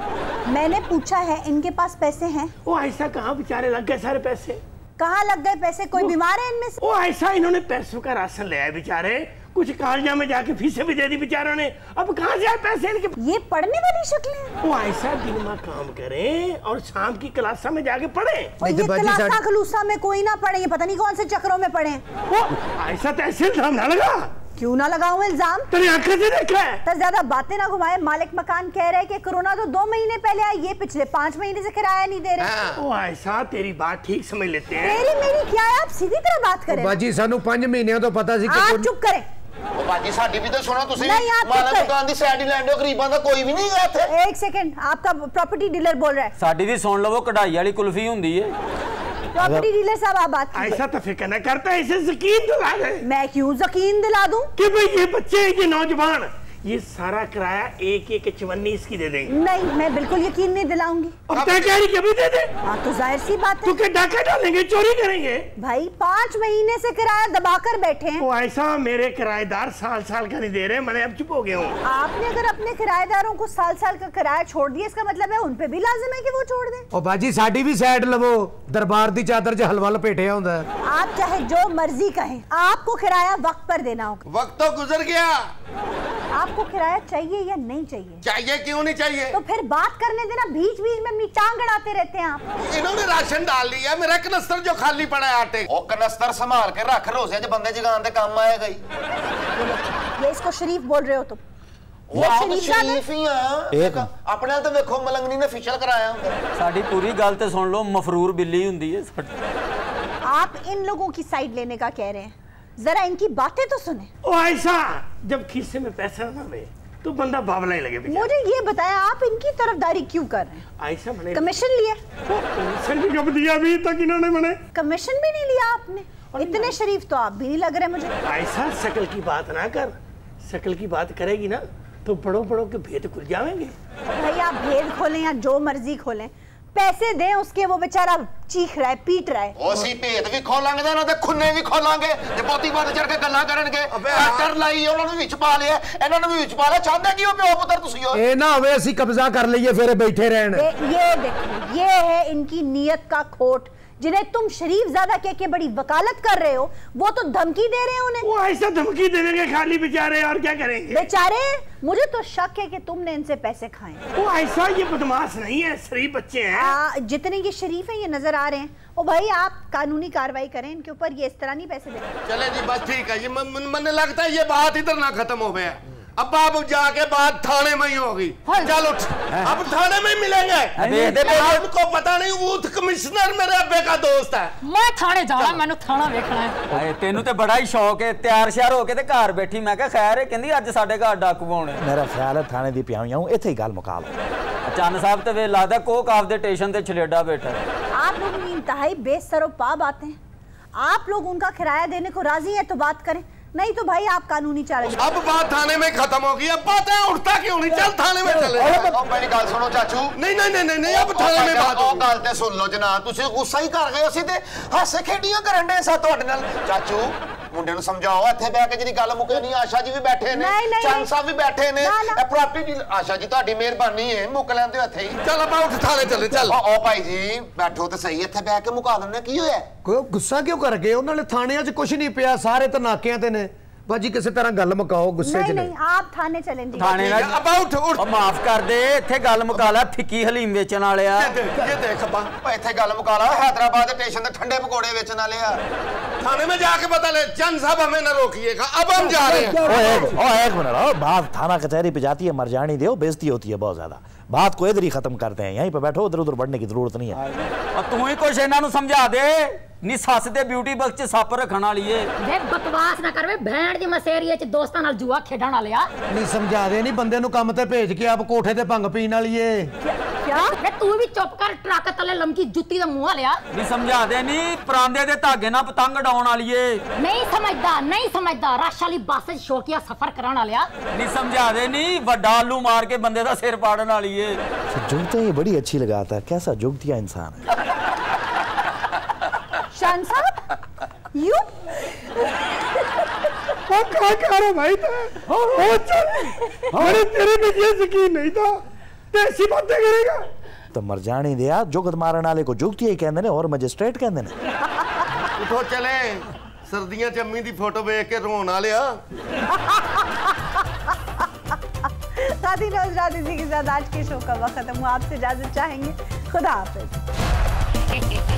मैंने पूछा है इनके पास पैसे हैं? वो ऐसा कहाँ बेचारे लग गए सारे पैसे? कहाँ लग गए पैसे? कोई बीमार है इनमें से? वो ऐसा इन्होंने पैसों का राशन लिया है बेचारे, कुछ कालजा में जाके फीसें भी दे दी बेचारों ने, अब कहाँ से आए पैसे इनके? ये पढ़ने वाली शक्लें। वो ऐसा दिन में काम करें और शाम की क्लासा में जाके पढ़े। और ये क्लासा खलूसा में कोई ना पढ़े, ये पता नहीं कौन से चक्रों में पढ़े। वो ऐसा तो ऐसे इल्जाम ना लगा। क्यों ना लगाऊं इल्जाम? तेरी आंखें से देखा है। तो ज्यादा बातें ना घुमाए। मालिक मकान कह रहे हैं कि कोरोना तो 2 महीने पहले आया, ये पिछले 5 महीने से किराया नहीं दे रहे। वो ऐसा तेरी बात ठीक समझ लेते हैं। तेरी मेरी क्या है, आप सीधी तरह बात करें। बाजी सानू 5 महीने तो पता सी। आप चुप करें। बाजी साडी भी तो सुनो तुसी। नहीं, आप मालिक दुकान दी साइड ही लैंडो, गरीबां दा कोई भी नहीं है इत्थे। एक सेकंड, आपका प्रॉपर्टी डीलर बोल रहा है। साडी भी सुन लो, कढ़ाई वाली कुल्फी हुंदी है। प्रॉपर्टी डीलर साहब आप बात कीजिए। ऐसा तो फिक्र न करता, इसे यकीन दिला दे। मैं क्यों यकीन दिला दूं कि भाई ये बच्चे, ये नौजवान, ये सारा किराया एक चवन्नी इसकी दे देंगे। नहीं, मैं बिल्कुल यकीन नहीं दिलाऊंगी। अब तय कह रही कभी दे दे। हाँ तो जाहिर सी बात है। तो क्या डाका डालेंगे, चोरी करेंगे? भाई 5 महीने से किराया दबाकर बैठे हैं। वो ऐसा मेरे किराएदार साल साल का नहीं दे रहे, मैंने अब चुप हो गया हूँ। आपने अगर अपने किराएदारों को साल साल का किराया छोड़ दिया, इसका मतलब है उन पे भी लाजिम है कि वो छोड़ दें। ओ बाजी साडी भी साइड लवो, दरबार दी चादर च हलवा लपेटिया हुंदा है। आप चाहे जो मर्जी कहें, आपको किराया वक्त पर देना होगा। वक्त तो गुजर गया। आपको किराया चाहिए या नहीं चाहिए? चाहिए, क्यों नहीं चाहिए? तो फिर बात करने देना, बीच बीच में अपनी टांग अड़ाते रहते हैं आप। इन्होंने राशन डाल दिया, मेरा कनस्तर जो खाली पड़ा है आटे, वो कनस्तर संभाल के रख, रोजे च बंदे जगान दे काम आएगा ही। ये इसको शरीफ बोल रहे हो तुम? शरीफ ही एक अपने तो देखो मलंगनी ने फेशियल कराया हुंदा। साडी पूरी गल ते सुन लो, मफरूर बिल्ली हुंदी है। आप इन लोगों की साइड लेने का कह रहे हैं, जरा इनकी बातें तो सुने। ओ ऐसा जब खीसे में पैसा ना रहे तो बंदा बावला ही लगे। मुझे ये बताया, आप इनकी तरफदारी क्यों कर रहे हैं? ऐसा मैंने कमीशन लिया? कमीशन भी कब दिया अभी तक इन्होंने? मैंने कमीशन भी नहीं लिया आपने। इतने शरीफ तो आप भी नहीं लग रहे मुझे। ऐसा शक्ल की बात ना कर, शक्ल की बात करेगी ना तो बड़ों बड़ों के भेद खुल जाएंगे। भाई आप भेद खोलें या जो मर्जी खोलें, पैसे दें उसके, वो बेचारा चीख रहा है, पीट रहा है। ओसी भेद भी खोलांगे ना ते खुन्ने भी खोलांगे ते बहुती बात चढ़ के गल्लां करनगे। ट्रैक्टर लाई ਉਹਨਾਂ ਨੂੰ ਵਿੱਚ ਪਾ ਲਿਆ, ਇਹਨਾਂ ਨੂੰ ਵੀ ਵਿੱਚ ਪਾ ਲਿਆ। ਚਾਹੁੰਦੇ ਕੀ ਹੋ ਪਿਓ ਪੁੱਤਰ ਤੁਸੀਂ? ਇਹ ਨਾ ਹੋਵੇ ਅਸੀਂ ਕਬਜ਼ਾ ਕਰ ਲਈਏ ਫਿਰ ਬੈਠੇ ਰਹਿਣ। ये देखो, ये है इनकी नीयत का खोट। जिन्हें तुम शरीफ ज़्यादा कह के बड़ी वकालत कर रहे हो, वो तो धमकी दे रहे हैं उन्हें। वो ऐसा धमकी दे देंगे खाली बेचारे, और क्या करेंगे बेचारे? मुझे तो शक है कि तुमने इनसे पैसे खाए। वो ऐसा, ये बदमाश नहीं है, शरीफ बच्चे हैं। जितने ये शरीफ हैं ये नजर आ रहे हैं। ओ भाई आप कानूनी कार्रवाई करें इनके ऊपर, ये इस तरह नहीं पैसे देंगे। चले जी बस ठीक है जी, मुझे लगता है ये बात इधर ना खत्म हो गया। अब आप जाके बात थाने में ही होगी। चल उठ, अब थाने में ही मिलेंगे। आपको पता नहीं, बूथ कमिश्नर मेरे अब्बे का दोस्त है। मैं थाने जाना, मैंने थाना देखना है। हाय तेनू ते बड़ा ही शौक है, तैयार श्यार होके ते घर बैठी। मैं कहा खैर है, कहंदी अज साडे घर डाकू आउणे। मेरा ख्याल है थाने दी पियाऊं हूं, इथे ही गल मुका लो। चन्न साहब ते वे लागदा कोक आप दे स्टेशन ते छलेडा बैठा। आप लोगों की इंतहाई बेसरोपा बातें। आप लोग उनका किराया देने को राजी हैं तो बात करें, नहीं तो भाई आप कानूनी चार्ज। अब बात थाने में खत्म होगी। अब बात है उठता क्यों नहीं? चल थाने में चले। मेरी गल सुनो चाचू। नहीं नहीं नहीं नहीं, अब थाने में बात हो। गल ते सुन लो जनाब, तुसी गुस्सा ही कर गए। ਅਸੀਂ ਤੇ ਹਾਸੇ ਖੇਡੀਆਂ ਕਰਨ ਦੇ ਸਾਥ ਤੁਹਾਡੇ ਨਾਲ। ਚਾਚੂ मुंडे नु समझाओ ਇੱਥੇ ਬਹਿ ਕੇ ਜਿਹੜੀ ਗੱਲ ਮੁੱਕੇ ਨਹੀਂ ਆਸ਼ਾ ਜੀ ਵੀ ਬੈਠੇ ਨੇ ਚੰਦ ਸਾਹਿਬ ਵੀ ਬੈਠੇ ਨੇ ਇਹ ਪ੍ਰਾਪਰਟੀ ਦੀ ਆਸ਼ਾ ਜੀ ਤੁਹਾਡੀ ਮਿਹਰਬਾਨੀ ਹੈ ਮੁੱਕ ਲੈਂਦੇ ਇੱਥੇ ਹੀ ਚੱਲ ਆਪਾਂ ਉੱਠ ਥਾਲੇ ਚੱਲੇ ਚੱਲ ਓ ਭਾਈ ਜੀ ਬੈਠੋ ਤੇ ਸਹੀ ਇੱਥੇ ਬਹਿ ਕੇ ਮੁਕਾ ਲੈਣੇ ਕੀ ਹੋਇਆ ਕੋਈ ਗੁੱਸਾ ਕਿਉਂ ਕਰ ਗਏ ਉਹਨਾਂ ਨੇ ਥਾਣਿਆਂ 'ਚ ਕੁਝ ਨਹੀਂ ਪਿਆ ਸਾਰੇ ਤਾਂ ਨਾਕਿਆਂ ਤੇ ਨੇ ਬਾਜੀ ਕਿਸੇ ਤਰ੍ਹਾਂ ਗੱਲ ਮੁਕਾਓ ਗੁੱਸੇ 'ਚ नहीं आप थाने चलेंगे थाने अब उठ उठ माफ कर दे ਇੱਥੇ ਗੱਲ ਮੁਕਾ ਲੈ ਫਿੱਕੀ ਹਲੀਮ ਵੇਚਣ ਵਾਲਿਆ ये देख पा ਇੱਥੇ ਗੱਲ ਮੁਕਾ ਲਾ हैदराबाद स्टेशन ਤੇ ਠੰਡੇ ਪਕੌੜੇ ਵੇਚਣ ਵਾਲੇ ਆ थाने में जाके पता ले चंद साहब हमें न रोकिएगा अब हम जा रहे हैं एक मिनट बात थाना कचहरी पे जाती है मर जाने दो बेइज्जती होती है बहुत ज्यादा बात को इधर ही खत्म करते हैं यहीं पे बैठो उधर उधर बढ़ने की जरूरत नहीं है और तू ही कुछ ਇਹਨਾਂ ਨੂੰ ਸਮਝਾ ਦੇ ਨੀ ਸੱਸ ਦੇ ਬਿਊਟੀ ਬਕਸ 'ਚ ਸੱਪ ਰੱਖਣ ਵਾਲੀ ਏ ਵੇ ਬਕਵਾਸ ਨਾ ਕਰ ਵੇ ਭੈਣ ਦੀ ਮਸੇਰੀਏ 'ਚ ਦੋਸਤਾਂ ਨਾਲ ਜੂਆ ਖੇਡਣ ਵਾਲਿਆ ਨਹੀਂ ਸਮਝਾ ਦੇ ਨਹੀਂ ਬੰਦੇ ਨੂੰ ਕੰਮ ਤੇ ਭੇਜ ਕੇ ਆਪ ਕੋਠੇ ਤੇ ਭੰਗ ਪੀਣ ਵਾਲੀ ਏ ਕਿਆ ਵੇ ਤੂੰ ਵੀ ਚੁੱਪ ਕਰ ਟਰੱਕ ਥੱਲੇ ਲੰਮਕੀ ਜੁੱਤੀ ਦਾ ਮੂੰਹ ਲਿਆ ਨੀ ਸਮਝਾ ਦੇ ਨੀ ਪਰਾਂਦੇ ਦੇ ਧਾਗੇ ਨਾਲ ਪਤੰਗ ਡਾਉਣ ਵਾਲੀ ਏ ਨਹੀਂ ਸਮਝਦਾ ਰਸ਼ ਵਾਲੀ ਬੱਸ 'ਚ ਸ਼ੌਕੀਆ ਸਫ਼ਰ ਕਰਾਉਣ ਵਾਲਿਆ ਨੀ ਸਮਝਾ ਦੇ ਨੀ ਵੱਡਾ ਆਲੂ ਮਾਰ ਕੇ ਬੰਦੇ ਦਾ ਸਿਰ ਪਾੜਨ ਵਾਲੀ ਏ जुगते ये बड़ी अच्छी लगाता है कैसा जुगतिया इंसान है शान साहब यू क्या कह रहा भाई अरे तेरे में ये यकीन नहीं था ऐसी बातें करेगा तो मर जाने दिया जुगत मारने वाले को जुगतिया ही कहते ने और मजिस्ट्रेट कहते ने उठो चले सर्दियां च अम्मी दी फोटो देख के रोन आ लिया साथी नौजरात इसी के साथ आज के शो का वक्त खत्म हुआ आपसे इजाजत चाहेंगे खुदा हाफिज